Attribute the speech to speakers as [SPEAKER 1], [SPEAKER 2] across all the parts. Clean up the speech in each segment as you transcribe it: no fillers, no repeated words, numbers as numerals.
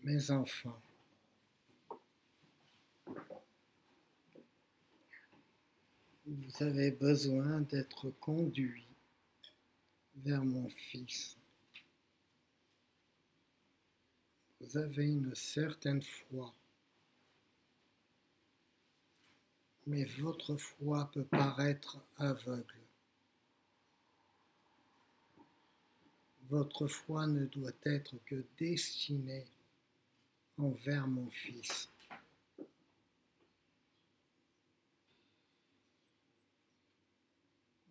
[SPEAKER 1] Mes enfants, vous avez besoin d'être conduits vers mon Fils. Vous avez une certaine foi, mais votre foi peut paraître aveugle. Votre foi ne doit être que destinée envers mon Fils.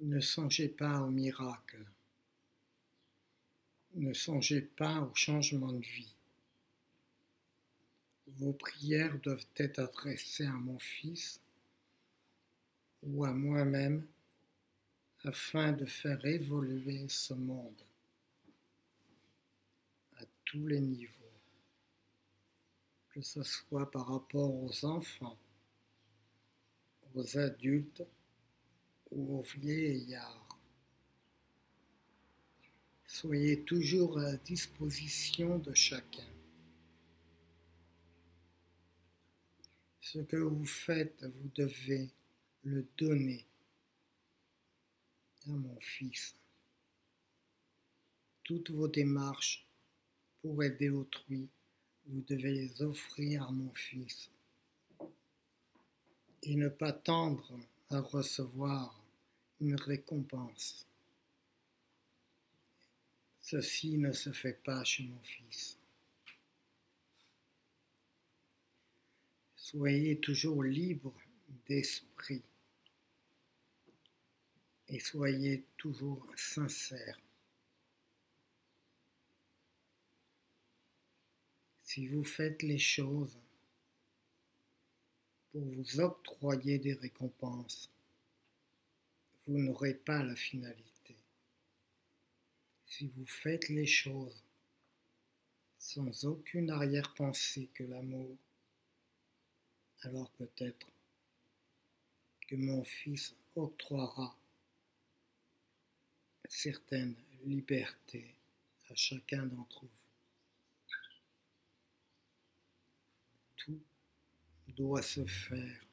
[SPEAKER 1] Ne songez pas au miracle. Ne songez pas au changement de vie. Vos prières doivent être adressées à mon Fils ou à moi-même afin de faire évoluer ce monde à tous les niveaux, que ce soit par rapport aux enfants, aux adultes ou aux vieillards. Soyez toujours à la disposition de chacun. Ce que vous faites, vous devez le donner à mon Fils. Toutes vos démarches pour aider autrui, vous devez les offrir à mon Fils. Et ne pas tendre à recevoir une récompense. Ceci ne se fait pas chez mon Fils. Soyez toujours libre d'esprit et soyez toujours sincère. Si vous faites les choses pour vous octroyer des récompenses, vous n'aurez pas la finalité. Si vous faites les choses sans aucune arrière-pensée que l'amour, alors peut-être que mon Fils octroiera certaines libertés à chacun d'entre vous. Tout doit se faire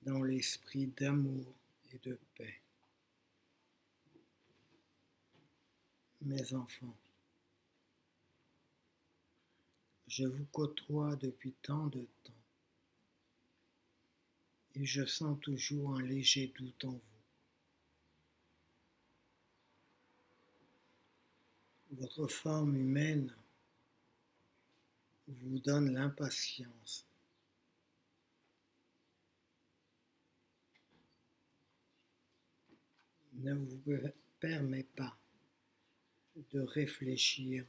[SPEAKER 1] dans l'esprit d'amour et de paix. Mes enfants, je vous côtoie depuis tant de temps et je sens toujours un léger doute en vous. Votre forme humaine vous donne l'impatience. Ne vous permet pas de réfléchir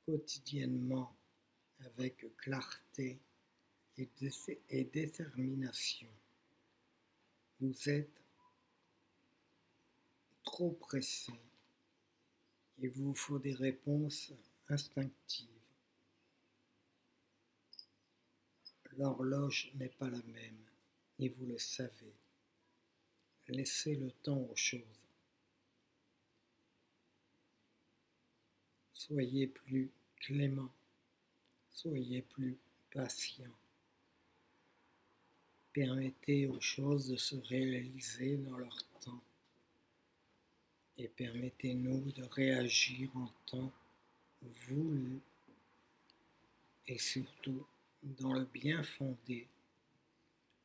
[SPEAKER 1] quotidiennement avec clarté et détermination. Vous êtes trop pressé. Il vous faut des réponses instinctives. L'horloge n'est pas la même, et vous le savez. Laissez le temps aux choses. Soyez plus clément, soyez plus patient. Permettez aux choses de se réaliser dans leur temps et permettez-nous de réagir en temps voulu et surtout dans le bien fondé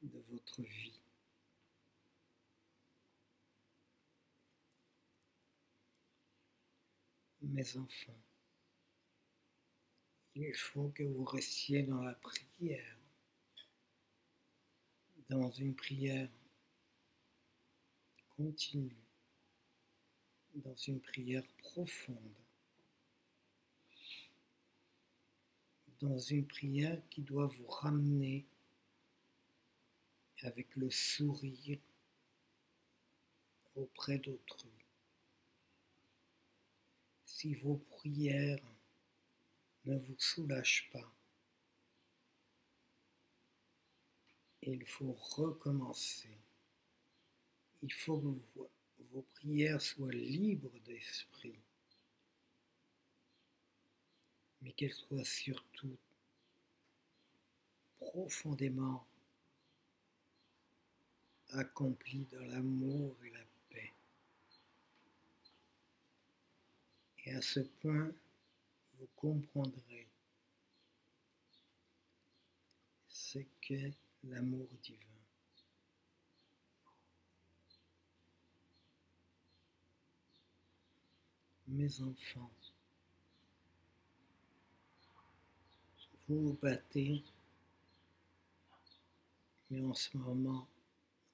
[SPEAKER 1] de votre vie. Mes enfants, il faut que vous restiez dans la prière, dans une prière continue, dans une prière profonde, dans une prière qui doit vous ramener avec le sourire auprès d'autrui. Si vos prières ne vous soulagent pas, et il faut recommencer. Il faut que vos prières soient libres d'esprit, mais qu'elles soient surtout profondément accomplies dans l'amour et la paix. Et à ce point, vous comprendrez ce qu'est l'amour divin. Mes enfants, vous vous battez, mais en ce moment,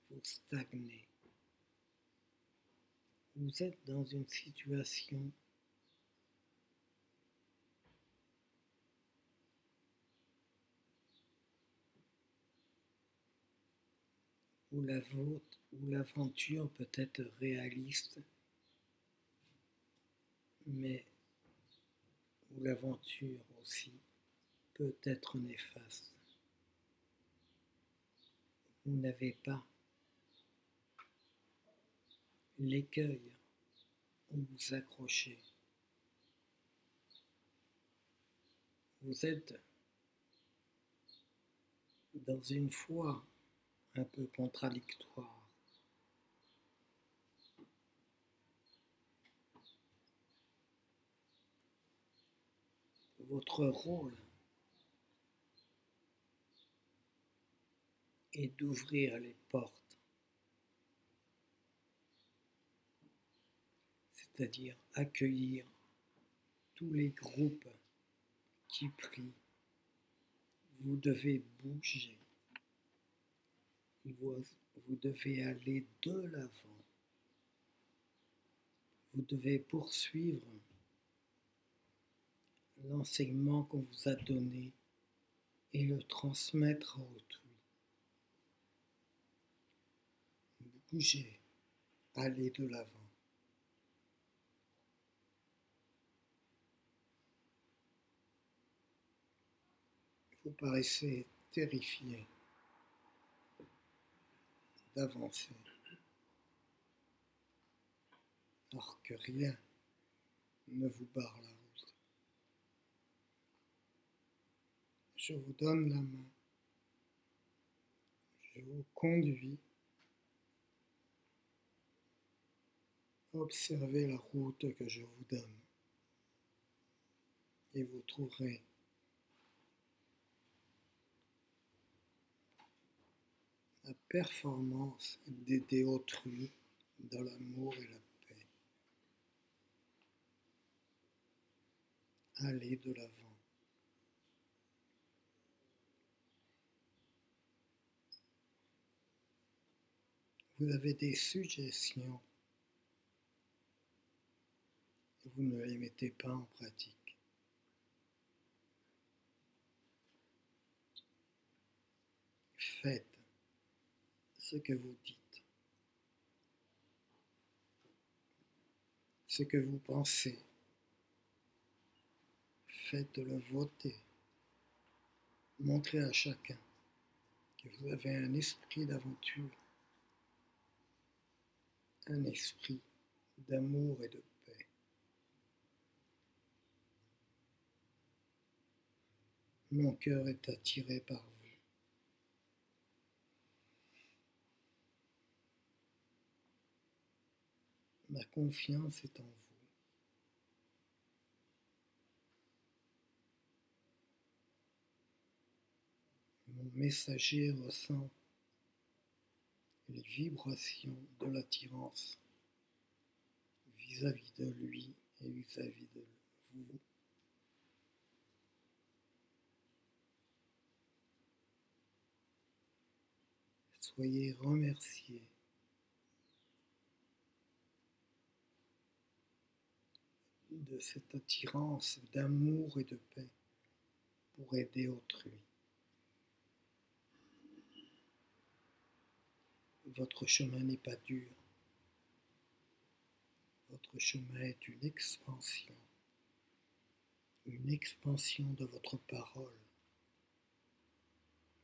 [SPEAKER 1] vous stagnez. Vous êtes dans une situation où l'aventure peut être réaliste, mais où l'aventure aussi peut être néfaste. Vous n'avez pas l'écueil où vous accrochez. Vous êtes dans une foi un peu contradictoire. Votre rôle est d'ouvrir les portes, c'est-à-dire accueillir tous les groupes qui prient. Vous devez bouger, vous devez aller de l'avant, vous devez poursuivre l'enseignement qu'on vous a donné et le transmettre à autrui. Bougez, allez de l'avant. Vous paraissez terrifié d'avancer, alors que rien ne vous barre la route. Je vous donne la main, je vous conduis. Observez la route que je vous donne et vous trouverez la performance d'aider autrui dans l'amour et la paix. Allez de l'avant. Vous avez des suggestions, vous ne les mettez pas en pratique. Faites ce que vous dites, ce que vous pensez. Faites-le voter. Montrez à chacun que vous avez un esprit d'aventure, un esprit d'amour et de paix. Mon cœur est attiré par vous. Ma confiance est en vous. Mon messager ressent les vibrations de l'attirance vis-à-vis de lui et vis-à-vis de vous. Soyez remerciés de cette attirance d'amour et de paix pour aider autrui. Votre chemin n'est pas dur. Votre chemin est une expansion de votre parole,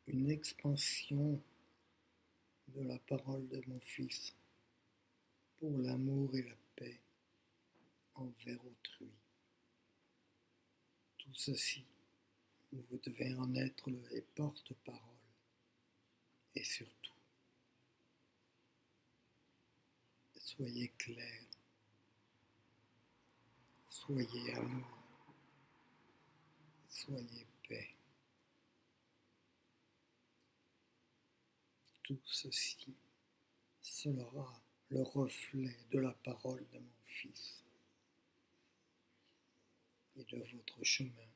[SPEAKER 1] une expansion de la parole de mon Fils pour l'amour et la paix envers autrui. Tout ceci, vous devez en être les porte-parole et surtout, soyez clairs, soyez amour, soyez paix. Tout ceci sera le reflet de la parole de mon Fils et de votre chemin.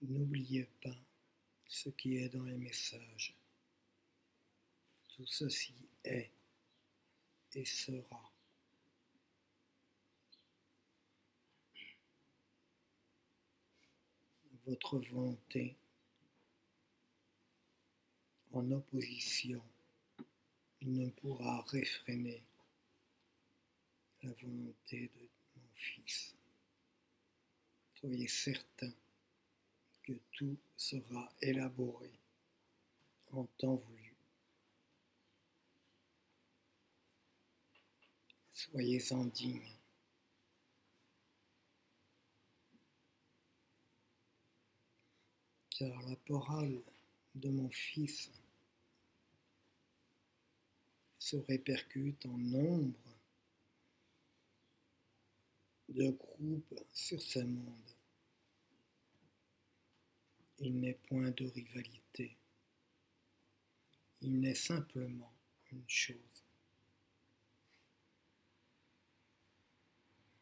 [SPEAKER 1] N'oubliez pas ce qui est dans les messages. Tout ceci est et sera. Votre volonté en opposition ne pourra réfréner la volonté de mon Fils. Soyez certain que tout sera élaboré en temps voulu. Soyez-en dignes. Car la parole de mon Fils se répercute en nombre de groupes sur ce monde. Il n'est point de rivalité. Il n'est simplement une chose.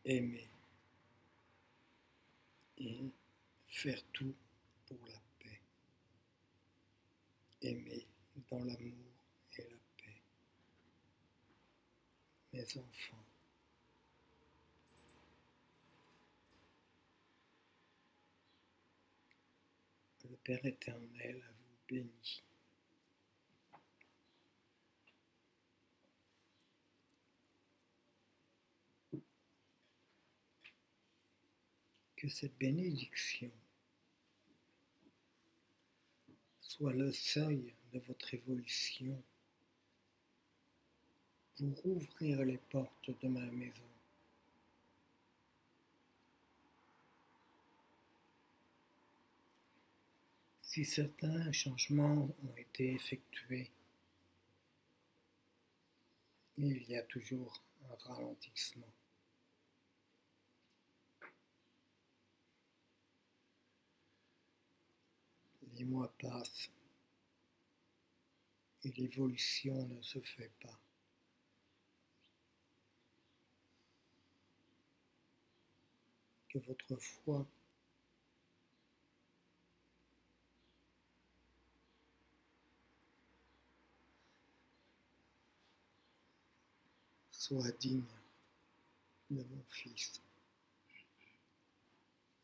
[SPEAKER 1] Aimer et faire tout pour la paix. Aimer dans l'amour et la paix. Mes enfants, le Père éternel vous bénit. Que cette bénédiction soit le seuil de votre évolution pour ouvrir les portes de ma maison. Si certains changements ont été effectués, il y a toujours un ralentissement. Les mois passent et l'évolution ne se fait pas. Que votre foi soit digne de mon Fils.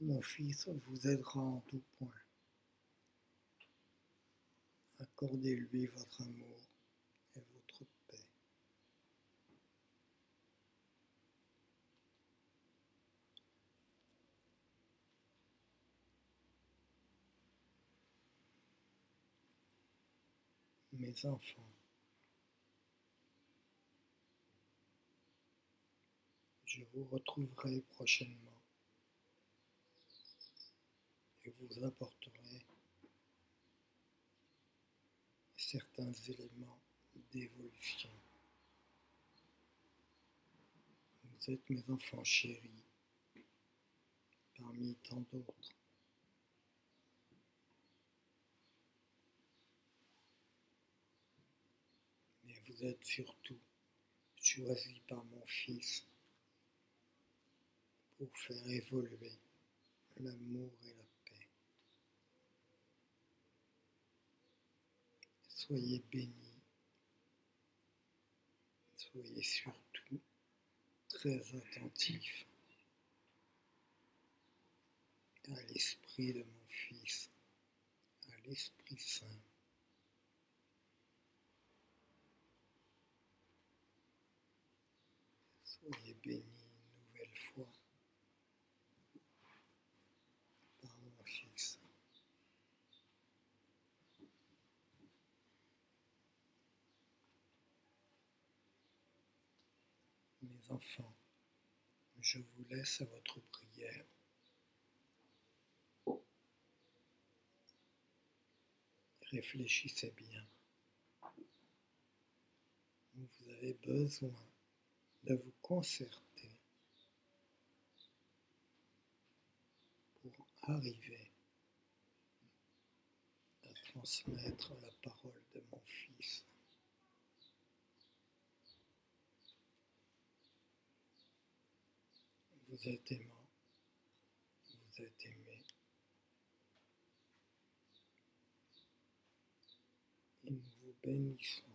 [SPEAKER 1] Mon Fils vous aidera en tout point. Accordez-lui votre amour et votre paix. Mes enfants, je vous retrouverai prochainement et vous apporterai certains éléments d'évolution. Vous êtes mes enfants chéris, parmi tant d'autres. Mais vous êtes surtout choisis par mon Fils pour faire évoluer l'amour et la paix. Soyez bénis, soyez surtout très attentifs à l'Esprit de mon Fils, à l'Esprit Saint. Soyez bénis une nouvelle fois. Mes enfants, je vous laisse à votre prière. Réfléchissez bien. Vous avez besoin de vous concerter pour arriver à transmettre la parole de mon Fils. Vous êtes aimant, vous êtes aimé, et nous vous bénissons.